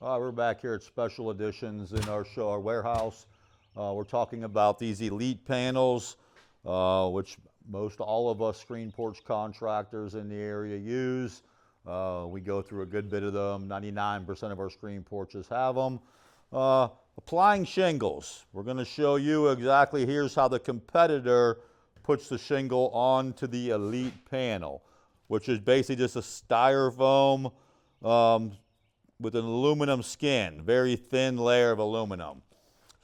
We're back here at Special Editions in our warehouse. We're talking about these elite panels, which most all of us screen porch contractors in the area use. We go through a good bit of them. 99% of our screen porches have them. Applying shingles. We're going to show you exactly, here's how the competitor puts the shingle onto the elite panel, which is basically just a styrofoam with an aluminum skin, very thin layer of aluminum.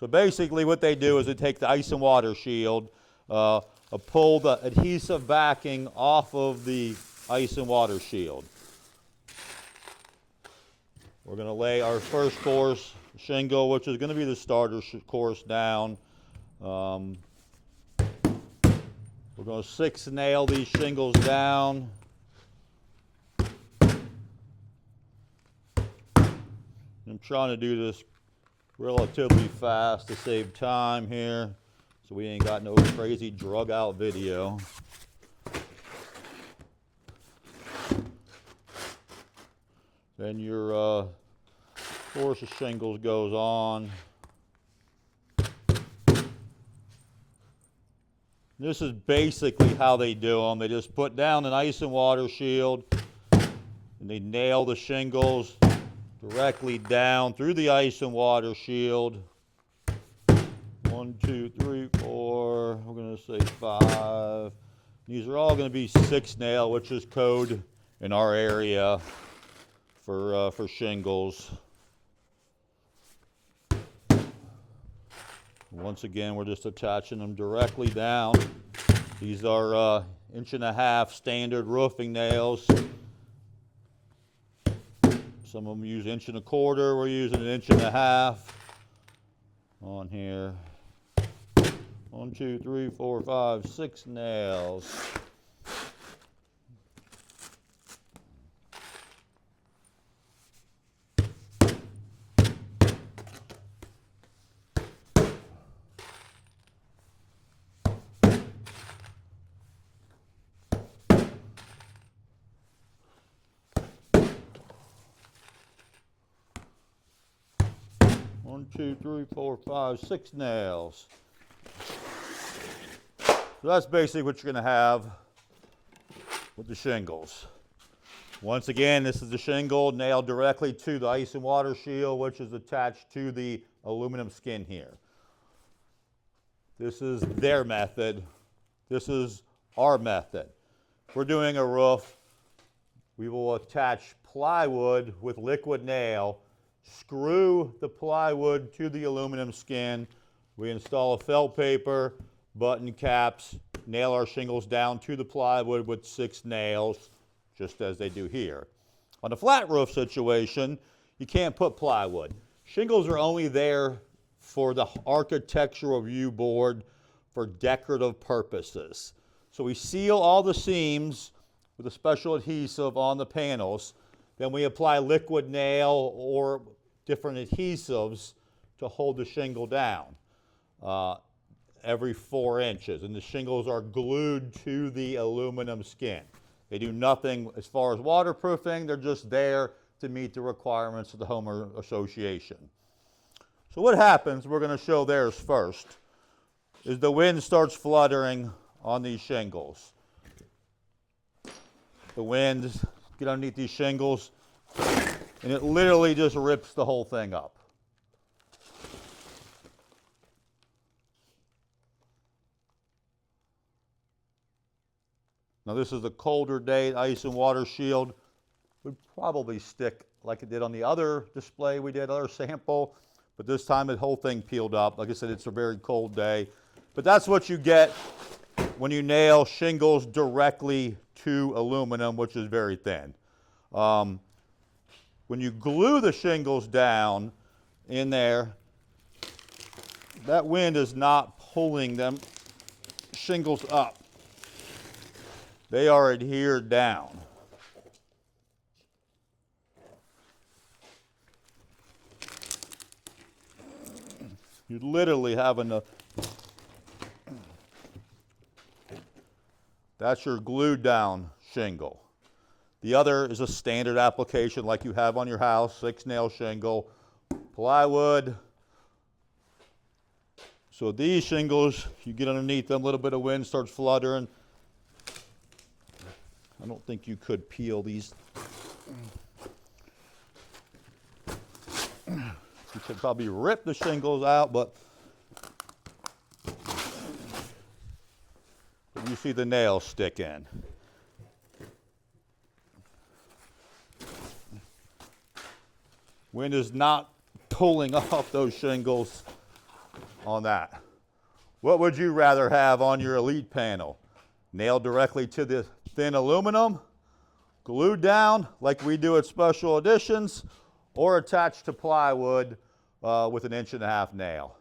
So basically what they do is they take the ice and water shield, pull the adhesive backing off of the ice and water shield. We're going to lay our first course shingle, which is going to be the starter course down. We're going to 6-nail these shingles down. I'm trying to do this relatively fast to save time here, so we ain't got no crazy drug out video. Then your course of shingles goes on. This is basically how they do them. They just put down an ice and water shield and they nail the shingles directly down through the ice and water shield. 1, 2, 3, 4, we're going to say 5. These are all going to be 6-nail, which is code in our area for shingles. Once again, we're just attaching them directly down. These are 1.5 inch standard roofing nails. Some of them use 1.25 inch. We're using 1.5 inch on here. 1, 2, 3, 4, 5, 6 nails. One, 2, 3, 4, 5, 6 nails. So that's basically what you're going to have with the shingles. Once again, this is the shingle nailed directly to the ice and water shield, which is attached to the aluminum skin here. This is their method. This is our method. If we're doing a roof, we will attach plywood with liquid nail, screw the plywood to the aluminum skin. We install a felt paper, button caps, nail our shingles down to the plywood with 6 nails, just as they do here. On a flat roof situation, you can't put plywood. Shingles are only there for the architectural view board for decorative purposes. So we seal all the seams with a special adhesive on the panels. Then we apply liquid nail or different adhesives to hold the shingle down every 4 inches. And the shingles are glued to the aluminum skin. They do nothing as far as waterproofing. They're just there to meet the requirements of the homeowner association. So what happens, we're going to show theirs first, is the wind starts fluttering on these shingles. The wind get underneath these shingles, and it literally just rips the whole thing up. Now this is a colder day, ice and water shield would probably stick like it did on the other display we did, other sample, but this time the whole thing peeled up. Like I said, it's a very cold day. But that's what you get when you nail shingles directly to aluminum, which is very thin. When you glue the shingles down in there, that wind is not pulling them shingles up. They are adhered down. You literally have enough. That's your glued down shingle. The other is a standard application like you have on your house, 6-nail shingle, plywood. So these shingles, you get underneath them, a little bit of wind starts fluttering. I don't think you could peel these. You could probably rip the shingles out, but you see the nails stick in. Wind is not pulling off those shingles on that. What would you rather have on your Elite panel? Nailed directly to the thin aluminum, glued down like we do at Special Editions, or attached to plywood with an 1.5-inch nail?